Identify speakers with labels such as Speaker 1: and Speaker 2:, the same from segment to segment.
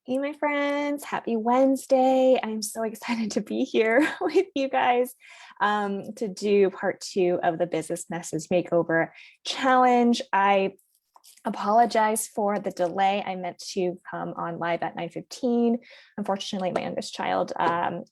Speaker 1: Hey, my friends, happy Wednesday. I'm so excited to be here with you guys to do part two of the Business Message Makeover Challenge. I apologize for the delay. I meant to come on live at 9:15. Unfortunately, my youngest child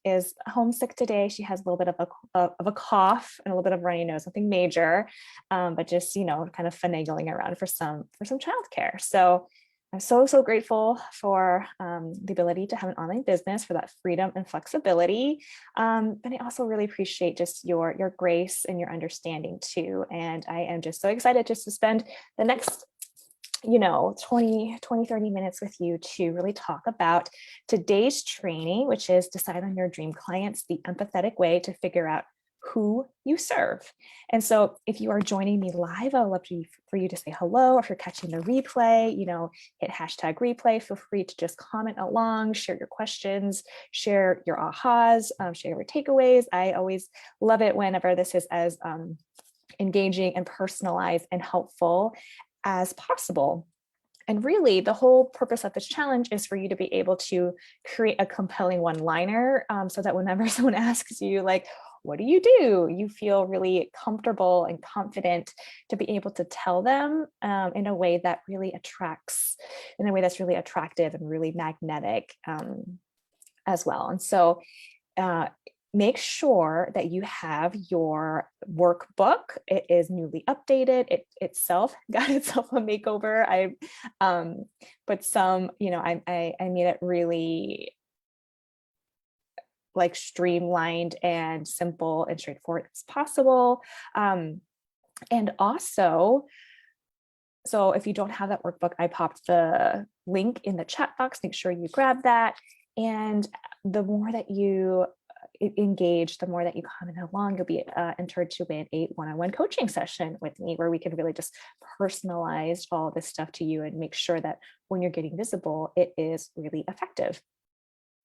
Speaker 1: is homesick today. She has a little bit of a cough and a little bit of runny nose, nothing major, but just, kind of finagling around for some childcare. So I'm so grateful for the ability to have an online business, for that freedom and flexibility. But I also really appreciate just your grace and your understanding too. And I am just so excited just to spend the next 30 minutes with you to really talk about today's training, which is Decide on Your Dream Clients, the empathetic way to figure out who you serve. And so if you are joining me live, I would love for you to say hello. If you're catching the replay, hit hashtag replay. Feel free to just comment along, share your questions, share your ahas, share your takeaways. I always love it whenever this is as engaging and personalized and helpful as possible. And really, the whole purpose of this challenge is for you to be able to create a compelling one-liner so that whenever someone asks you, like, what do? You feel really comfortable and confident to be able to tell them in a way that really attracts, in a way that's really attractive and really magnetic as well. And so make sure that you have your workbook. It is newly updated. It itself got itself a makeover. I put some, I made it really like streamlined and simple and straightforward as possible. And also, so if you don't have that workbook, I popped the link in the chat box. Make sure you grab that. And the more that you engage, the more that you comment along, you'll be entered to win a one-on-one coaching session with me where we can really just personalize all this stuff to you and make sure that when you're getting visible, it is really effective.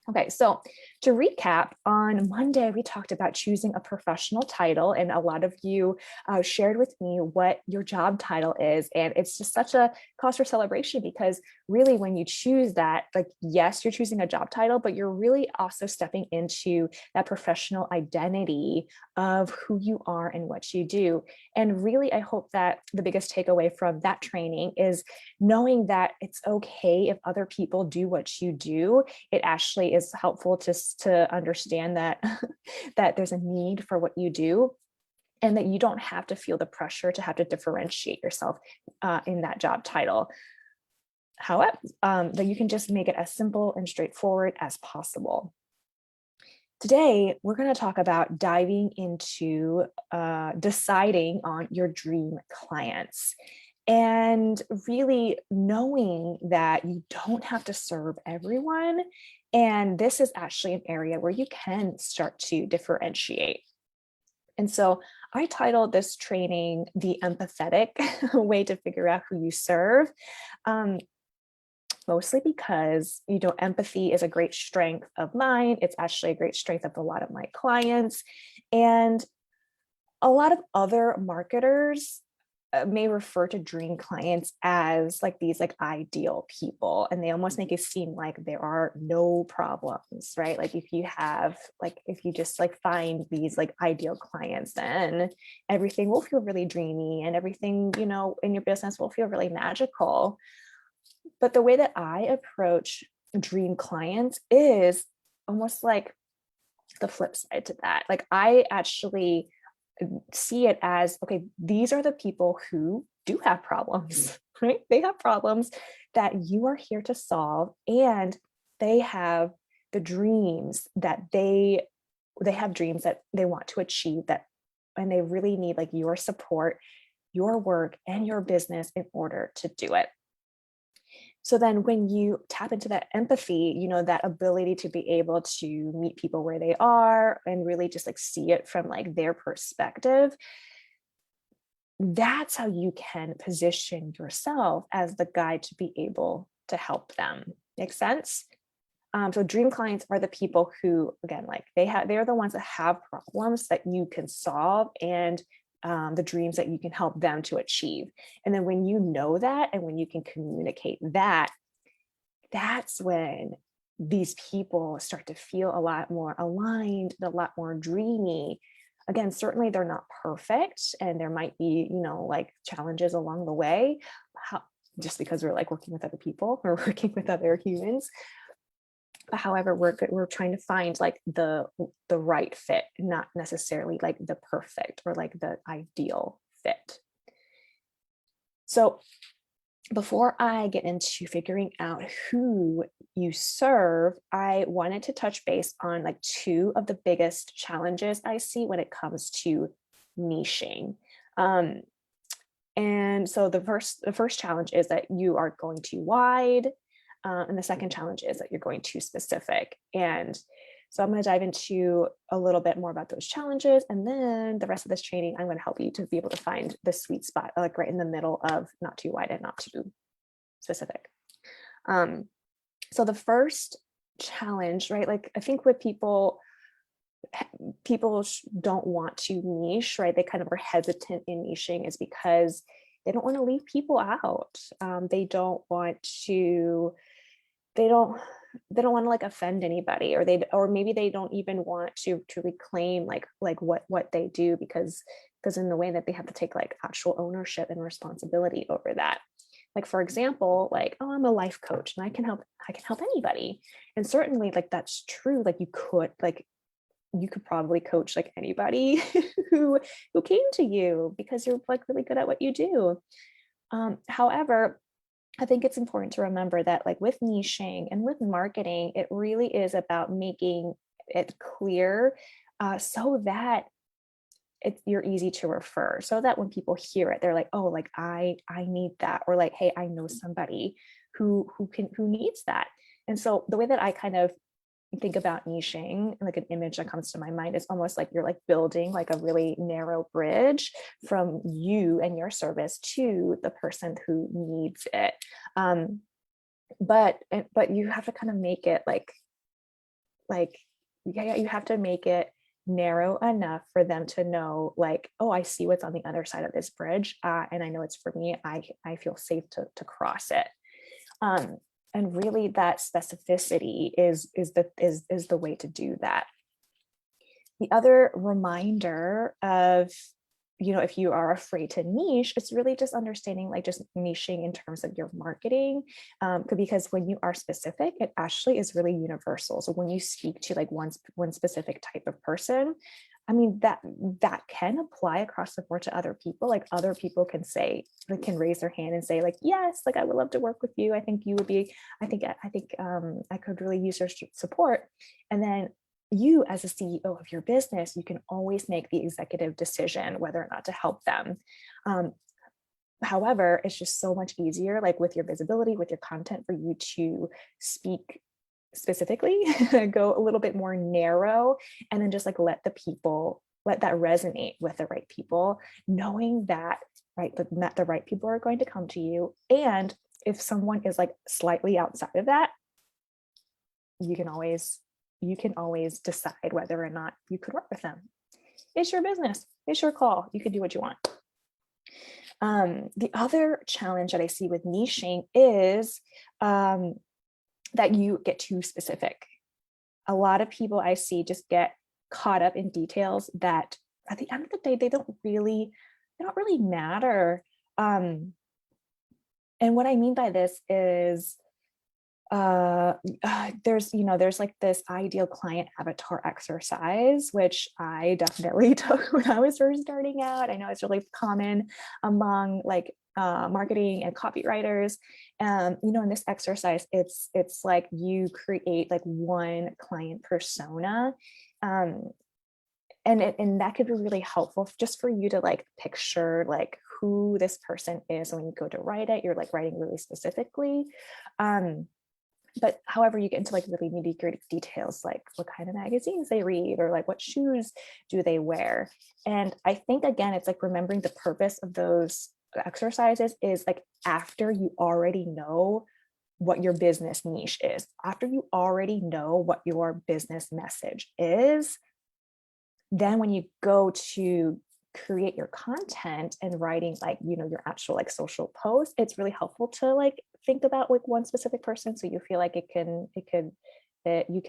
Speaker 1: Okay, so to recap, on Monday, we talked about choosing a professional title, and a lot of you shared with me what your job title is. And it's just such a cause for celebration because really when you choose that, like, yes, you're choosing a job title, but you're really also stepping into that professional identity of who you are and what you do. And really, I hope that the biggest takeaway from that training is knowing that it's okay if other people do what you do. It actually is helpful just to understand that that there's a need for what you do and that you don't have to feel the pressure to have to differentiate yourself in that job title. However, that you can just make it as simple and straightforward as possible. Today, we're going to talk about diving into deciding on your dream clients and really knowing that you don't have to serve everyone. And this is actually an area where you can start to differentiate. And so I titled this training The Empathetic Way to Figure Out Who You Serve. Mostly because, empathy is a great strength of mine. It's actually a great strength of a lot of my clients. And a lot of other marketers may refer to dream clients as like these like ideal people, and they almost make it seem like there are no problems, right? Like if you just like find these like ideal clients, then everything will feel really dreamy and everything, in your business will feel really magical. But the way that I approach dream clients is almost like the flip side to that. Like I actually see it as, okay, these are the people who do have problems, right? They have problems that you are here to solve, and they have the dreams that they have dreams that they want to achieve, that, and they really need like your support, your work, and your business in order to do it. So then when you tap into that empathy, that ability to be able to meet people where they are and really just like see it from like their perspective, that's how you can position yourself as the guide to be able to help them. Make sense? So dream clients are the people who, again, like they're the ones that have problems that you can solve, and the dreams that you can help them to achieve. And then when you know that, and when you can communicate that, that's when these people start to feel a lot more aligned, a lot more dreamy. Again, certainly they're not perfect, and there might be, like challenges along the way, just because we're like working with other people or working with other humans. But however, we're trying to find like the right fit, not necessarily like the perfect or like the ideal fit. So before I get into figuring out who you serve, I wanted to touch base on like two of the biggest challenges I see when it comes to niching. And so the first challenge is that you are going too wide. And the second challenge is that you're going too specific. And so I'm going to dive into a little bit more about those challenges. And then the rest of this training, I'm going to help you to be able to find the sweet spot, like right in the middle of not too wide and not too specific. So the first challenge, right? Like I think what people don't want to niche, right? They kind of are hesitant in niching is because they don't want to leave people out. They don't want to like offend anybody, or maybe they don't even want to reclaim like what they do, because in the way that they have to take like actual ownership and responsibility over that. Like, for example, like, oh, I'm a life coach and I can help anybody. And certainly like that's true. Like you could probably coach like anybody who came to you because you're like really good at what you do. However, I think it's important to remember that like with niching and with marketing, it really is about making it clear, so that you're easy to refer, so that when people hear it, they're like, oh, like I need that, or like, hey, I know somebody who needs that. And so the way that I kind of think about niching, like an image that comes to my mind is almost like you're like building like a really narrow bridge from you and your service to the person who needs it. But you have to kind of make it you have to make it narrow enough for them to know like, oh, I see what's on the other side of this bridge, and I know it's for me. I feel safe to cross it. And really that specificity is the way to do that. The other reminder of, if you are afraid to niche, it's really just understanding like just niching in terms of your marketing, because when you are specific, it actually is really universal. So when you speak to like one specific type of person, I mean, that can apply across the board to other people. Like other people can say, they can raise their hand and say like, yes, like I would love to work with you. I think you would be, I think I could really use your support. And then you as a CEO of your business, you can always make the executive decision whether or not to help them. However, it's just so much easier, like with your visibility, with your content, for you to speak specifically, go a little bit more narrow, and then just like let that resonate with the right people, knowing that that the right people are going to come to you. And if someone is like slightly outside of that, you can always decide whether or not you could work with them. It's your business, it's your call, you can do what you want. The other challenge that I see with niching is that you get too specific. A lot of people I see just get caught up in details that at the end of the day, they don't really matter. And what I mean by this is there's like this ideal client avatar exercise, which I definitely took when I was first starting out. I know it's really common among like marketing and copywriters. In this exercise, it's like you create like one client persona. And that could be really helpful just for you to like picture like who this person is. So when you go to write it, you're like writing really specifically. But however, you get into like really nitty-gritty details, like what kind of magazines they read, or like what shoes do they wear. And I think, again, it's like remembering the purpose of those exercises is like after you already know what your business niche is, after you already know what your business message is, then when you go to create your content and writing like, your actual like social posts, it's really helpful to like think about like one specific person, so you feel like you can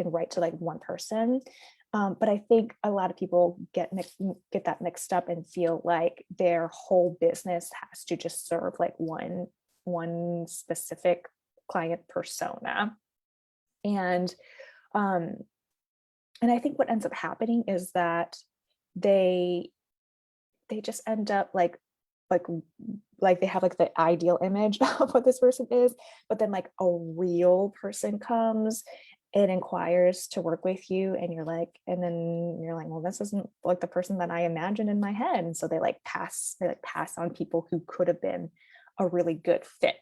Speaker 1: write to like one person. But I think a lot of people get that mixed up and feel like their whole business has to just serve like one specific client persona. And I think what ends up happening is that they just end up like they have like the ideal image of what this person is, but then like a real person comes and inquires to work with you, and and then you're like, well, this isn't like the person that I imagined in my head. And so they pass on people who could have been a really good fit.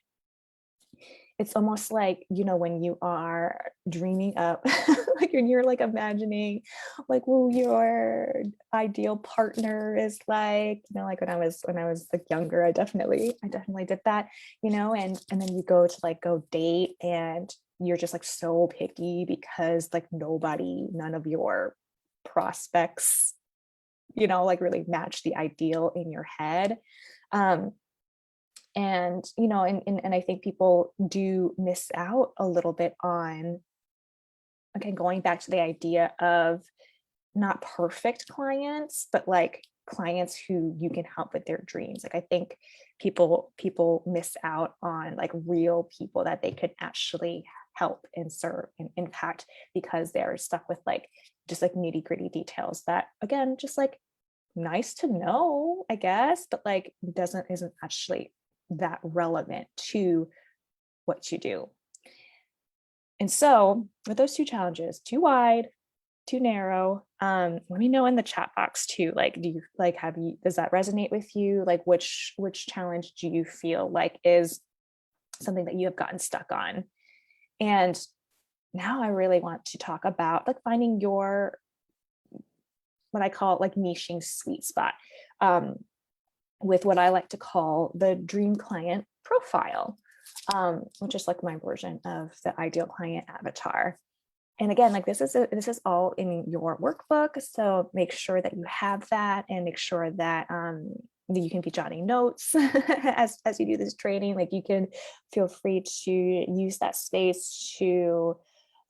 Speaker 1: It's almost like, when you are dreaming up, like when you're like imagining like who your ideal partner is like, like when I was like younger, I definitely did that, and then you go to go date, and you're just like so picky because like none of your prospects, like really match the ideal in your head. And I think people do miss out a little bit on, again, going back to the idea of not perfect clients, but like clients who you can help with their dreams. Like I think people miss out on like real people that they could actually help and serve and impact, because they're stuck with like just like nitty gritty details that, again, just like nice to know, I guess, but like isn't actually that relevant to what you do. And so with those two challenges, too wide, too narrow, let me know in the chat box too, like, does that resonate with you? Like which challenge do you feel like is something that you have gotten stuck on? And now I really want to talk about like finding your, what I call like niching sweet spot, with what I like to call the dream client profile, which is like my version of the ideal client avatar. And again, like this is all in your workbook, so make sure that you have that, and make sure that you can be jotting notes as you do this training. Like you can feel free to use that space to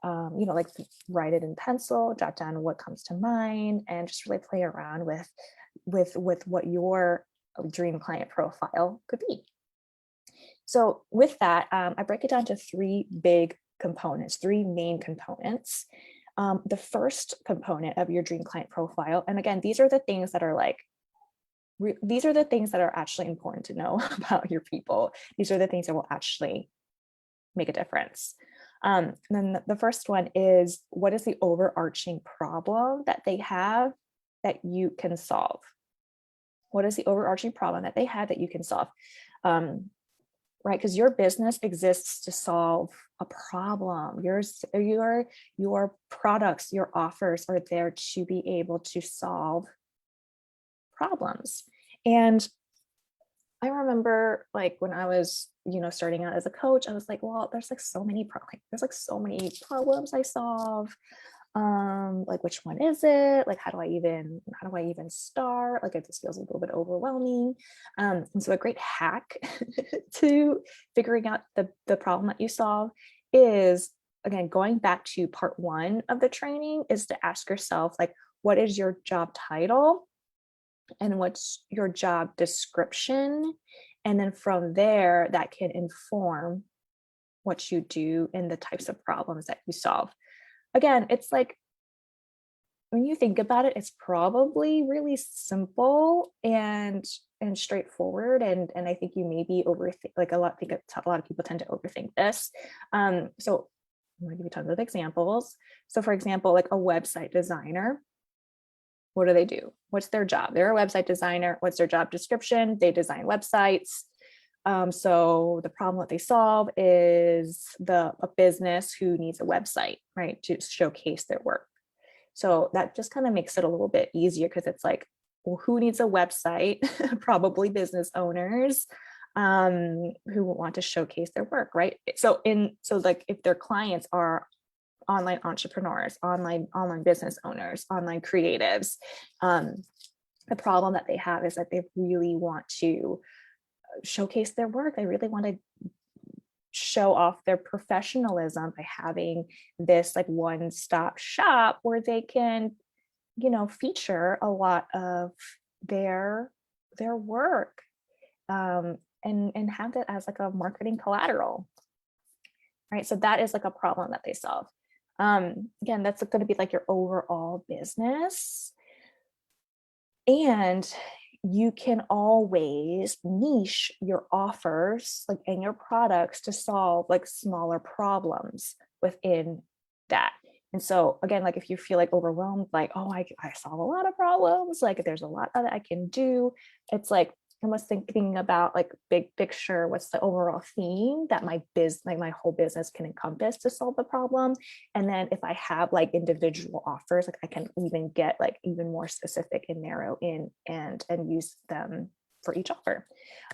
Speaker 1: like write it in pencil, jot down what comes to mind, and just really play around with what your dream client profile could be. So with that, I break it down to three main components. The first component of your dream client profile, and again, these are the things that are actually important to know about your people. These are the things that will actually make a difference. And then the first one is, what is the overarching problem that they have that you can solve? What is the overarching problem that they have that you can solve? Right? Because your business exists to solve a problem. Your products, your offers are there to be able to solve problems. And I remember like when I was, starting out as a coach, I was like, well, there's like so many problems I solve. Like which one is it? Like how do I even start? Like it just feels a little bit overwhelming. And so a great hack to figuring out the problem that you solve is, again, going back to part one of the training, is to ask yourself, like, what is your job title and what's your job description? And then from there, that can inform what you do and the types of problems that you solve. Again, it's like, when you think about it, it's probably really simple and straightforward. And I think you maybe overthink, like a lot of people tend to overthink this. So I'm gonna give you tons of examples. So for example, like a website designer, what do they do? What's their job? They're a website designer. What's their job description? They design websites. So the problem that they solve is a business who needs a website, right, to showcase their work. So that just kind of makes it a little bit easier, because it's like, well, who needs a website? Probably business owners who want to showcase their work, right? So like if their clients are online entrepreneurs, online business owners, online creatives, the problem that they have is that they really want to showcase their work. They really want to show off their professionalism by having this like one-stop shop where they can, feature a lot of their work, and have that as like a marketing collateral, right? So that is like a problem that they solve. Again, that's going to be like your overall business. And you can always niche your offers like and your products to solve like smaller problems within that. And so again, like if you feel like overwhelmed, like, oh, I solve a lot of problems, like there's a lot that I can do. It's like almost thinking about like big picture, what's the overall theme that my whole business can encompass to solve the problem. And then if I have like individual offers, like I can even get like even more specific and narrow in and use them for each offer.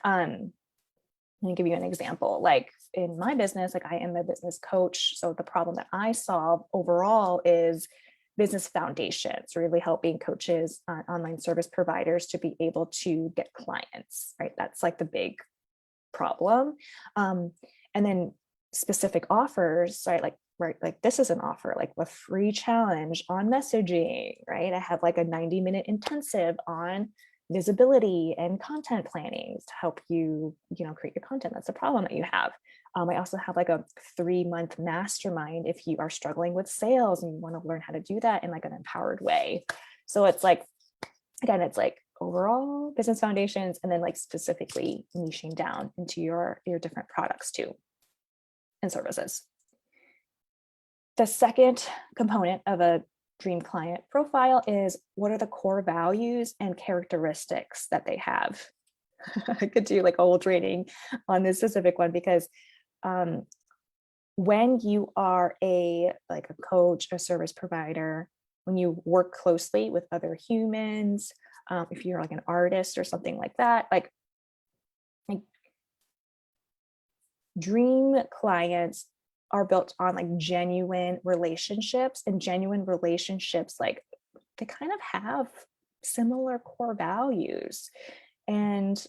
Speaker 1: Let me give you an example. Like in my business, like I am a business coach. So the problem that I solve overall is business foundations, really helping coaches, online service providers to be able to get clients, right? That's like the big problem. And then specific offers, right? Like this is an offer, like a free challenge on messaging, right? I have like a 90-minute intensive on visibility and content planning to help you, create your content. That's a problem that you have. I also have like a 3-month mastermind if you are struggling with sales and you want to learn how to do that in like an empowered way. So it's like, again, it's like overall business foundations, and then like specifically niching down into your different products too and services. The second component of a dream client profile is what are the core values and characteristics that they have. I could do like a whole training on this specific one because when you are a coach, a service provider, when you work closely with other humans, if you're like an artist or something like that, like dream clients are built on like genuine relationships, and genuine relationships, like they kind of have similar core values. And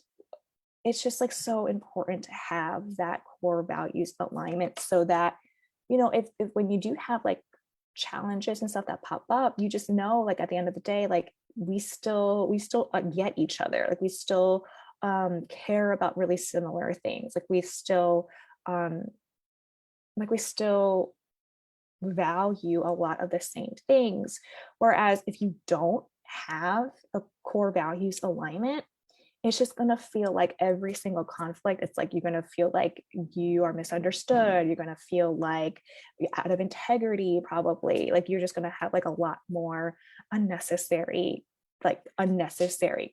Speaker 1: it's just like so important to have that core values alignment so that, if when you do have like challenges and stuff that pop up, you just know, like at the end of the day, like we still get each other. Like we still care about really similar things. Like we still value a lot of the same things. Whereas if you don't have a core values alignment, it's just going to feel like every single conflict, it's like you're going to feel like you are misunderstood. You're going to feel like you're out of integrity, probably. Like you're just going to have like a lot more unnecessary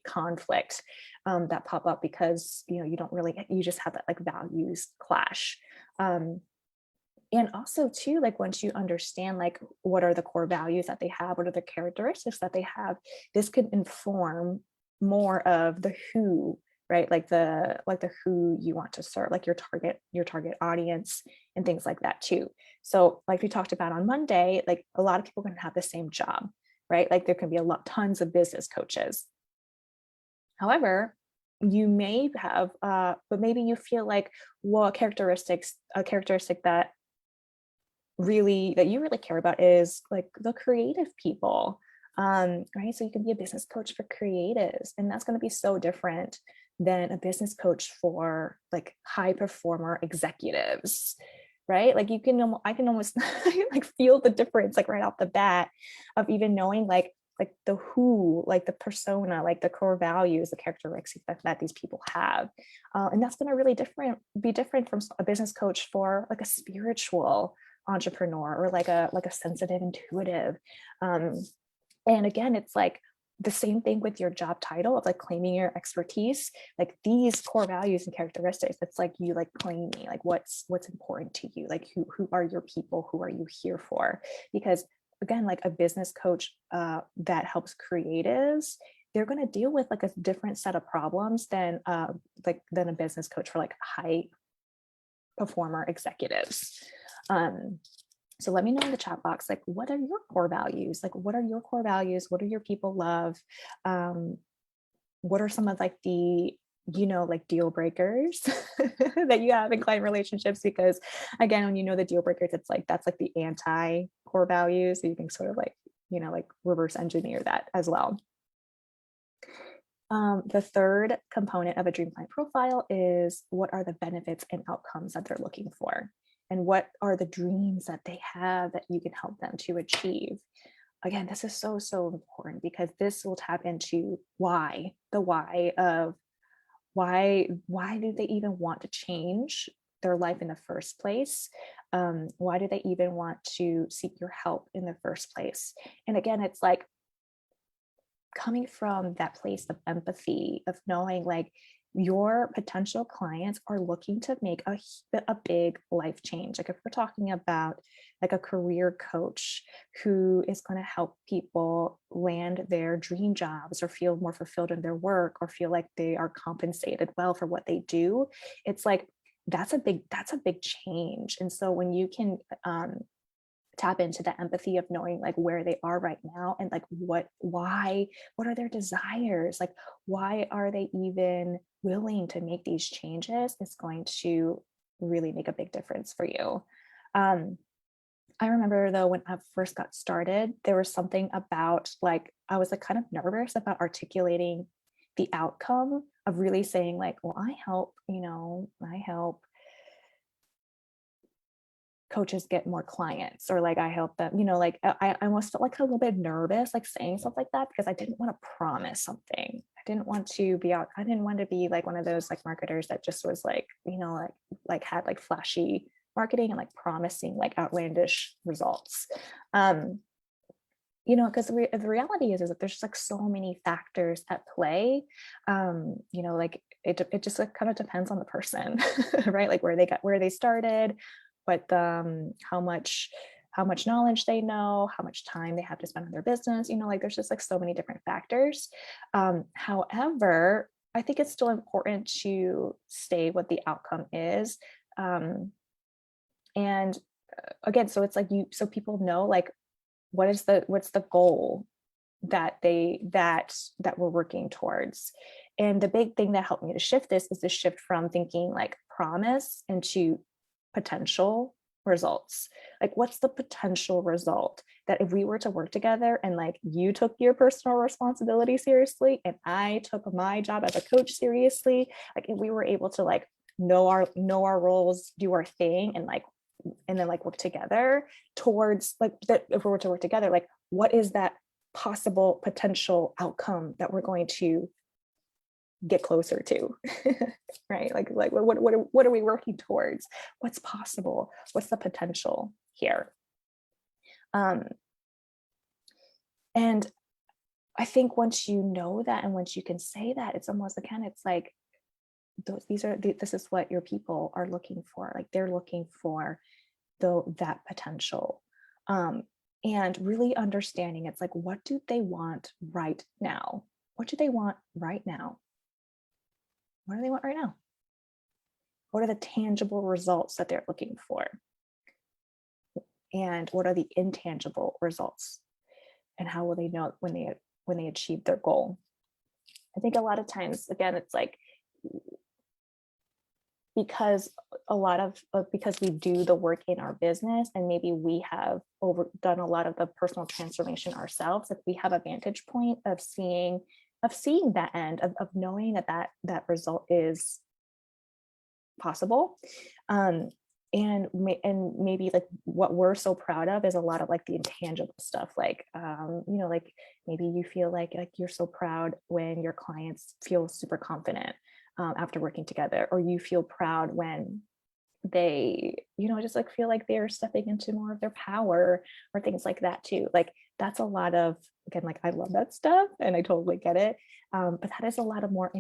Speaker 1: conflict that pop up because, you just have that like values clash. And also too, like once you understand like what are the core values that they have, what are the characteristics that they have, this could inform more of the who, right? Like the who you want to serve, like your target audience and things like that too. So like we talked about on Monday, like a lot of people can have the same job, right? Like there can be tons of business coaches. However, you may have, but maybe you feel like, well, a characteristic that you really care about is like the creative people. Right? So you can be a business coach for creatives, and that's going to be so different than a business coach for like high performer executives, right? Like I can almost like feel the difference like right off the bat of even knowing like the who, like the persona, like the core values, the characteristics that these people have. And that's going to really be different from a business coach for like a spiritual entrepreneur or like a sensitive intuitive. And again, it's like the same thing with your job title of like claiming your expertise, like these core values and characteristics. It's like you like claiming like what's important to you, like who are your people, who are you here for? Because again, like a business coach that helps creatives, they're going to deal with like a different set of problems than a business coach for like high performer executives. So let me know in the chat box, like, what are your core values? Like, what are your core values? What do your people love? What are some of like the like deal breakers that you have in client relationships, because again, when you know the deal breakers, it's like, that's like the anti core values. So you can sort of like, like reverse engineer that as well. The third component of a dream client profile is, what are the benefits and outcomes that they're looking for? And what are the dreams that they have that you can help them to achieve? Again, this is so, so important, because this will tap into why, the why of why do they even want to change their life in the first place? Why do they even want to seek your help in the first place? And again, it's like coming from that place of empathy, of knowing like your potential clients are looking to make a big life change. Like if we're talking about like a career coach who is going to help people land their dream jobs, or feel more fulfilled in their work, or feel like they are compensated well for what they do, it's like that's a big change. And so when you can tap into the empathy of knowing like where they are right now, and like what are their desires, like why are they even willing to make these changes, it's going to really make a big difference for you. I remember though, when I first got started, there was something about like, I was like kind of nervous about articulating the outcome of really saying like, well, I help coaches get more clients, or like I help them, like I almost felt like a little bit nervous like saying stuff like that, because I didn't want to promise something. I didn't want to be like one of those like marketers that just was like, like had like flashy marketing and like promising like outlandish results. Because the reality is that there's just like so many factors at play. Like it just like kind of depends on the person, right? Like where they started, but how much knowledge they know, how much time they have to spend on their business, like there's just like so many different factors. However, I think it's still important to state what the outcome is. And again, so it's like so people know like what's the goal that we're working towards. And the big thing that helped me to shift this is the shift from thinking like promise into potential results. Like what's the potential result that if we were to work together, and like you took your personal responsibility seriously and I took my job as a coach seriously, like if we were able to like know our roles, do our thing, and then like work together towards like that, if we were to work together, like what is that possible potential outcome that we're going to get closer to, right? Like what are we working towards? What's possible? What's the potential here? And I think once you know that, and once you can say that, it's almost, again, it's like this is what your people are looking for. Like they're looking for that potential. And really understanding, it's like, what do they want right now? What do they want right now? What do they want right now? What are the tangible results that they're looking for? And what are the intangible results? And how will they know when they achieve their goal? I think a lot of times, again, it's like, because because we do the work in our business, and maybe we have done a lot of the personal transformation ourselves, like we have a vantage point of seeing that end, of knowing that result is possible. And maybe like what we're so proud of is a lot of like the intangible stuff, like like maybe you feel like you're so proud when your clients feel super confident after working together, or you feel proud when they just like feel like they're stepping into more of their power, or things like that too. Like that's a lot of, again, like I love that stuff and I totally get it, but that is a lot of more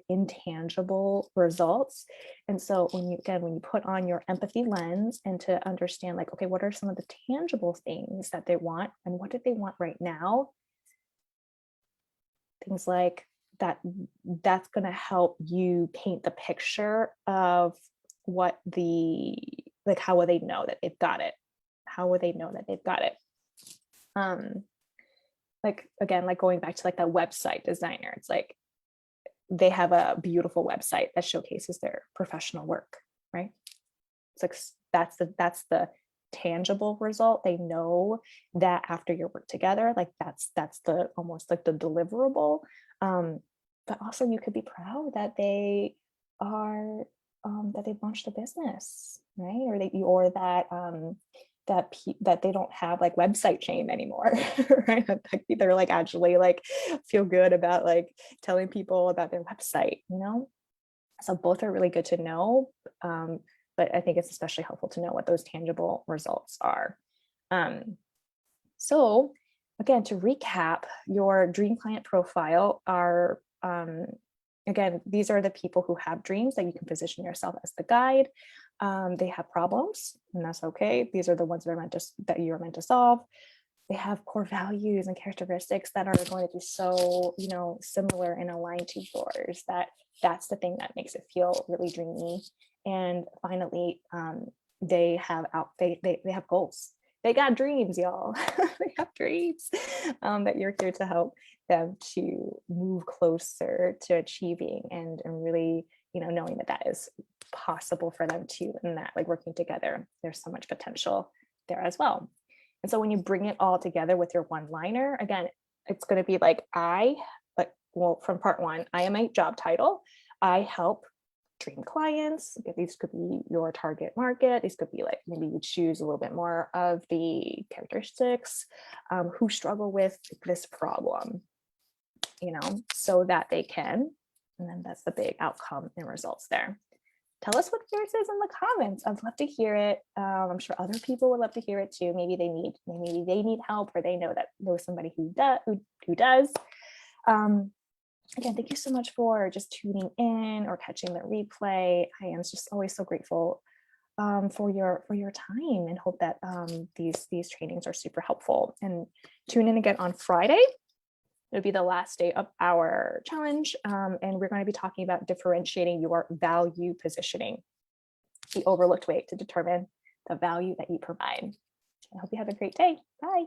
Speaker 1: intangible results. And so when you put on your empathy lens and to understand like, okay, what are some of the tangible things that they want, and what do they want right now, things like that's going to help you paint the picture of how will they know that they've got it? How will they know that they've got it? Like, again, like going back to like that website designer, it's like, they have a beautiful website that showcases their professional work, right? It's like that's the tangible result. They know that after your work together, like that's the almost like the deliverable. But also you could be proud that they are that they've launched a business, right? Or that they don't have like website shame anymore, right? They're like actually like feel good about like telling people about their website, you know? So both are really good to know. But I think it's especially helpful to know what those tangible results are. So again, to recap, your dream client profile are, again, these are the people who have dreams that you can position yourself as the guide. They have problems, and that's okay. These are the ones that you're meant to solve. They have core values and characteristics that are going to be so, similar and aligned to yours, that's the thing that makes it feel really dreamy. And finally, they have goals. They got dreams, y'all. They have dreams that you're here to help them to move closer to achieving, and really, knowing that is possible for them too, and that like working together, there's so much potential there as well. And so when you bring it all together with your one-liner, again, it's going to be like from part one, I am a job title. I help dream clients. These could be your target market. These could be like, maybe you choose a little bit more of the characteristics, who struggle with this problem, so that they can, and then that's the big outcome and results there. Tell us what yours is in the comments. I'd love to hear it. I'm sure other people would love to hear it too. Maybe they need help, or they know somebody who does. Again, thank you so much for just tuning in or catching the replay. I am just always so grateful for your time, and hope that these trainings are super helpful. And tune in again on Friday. It'll be the last day of our challenge, and we're going to be talking about differentiating your value positioning, the overlooked way to determine the value that you provide. I hope you have a great day. Bye.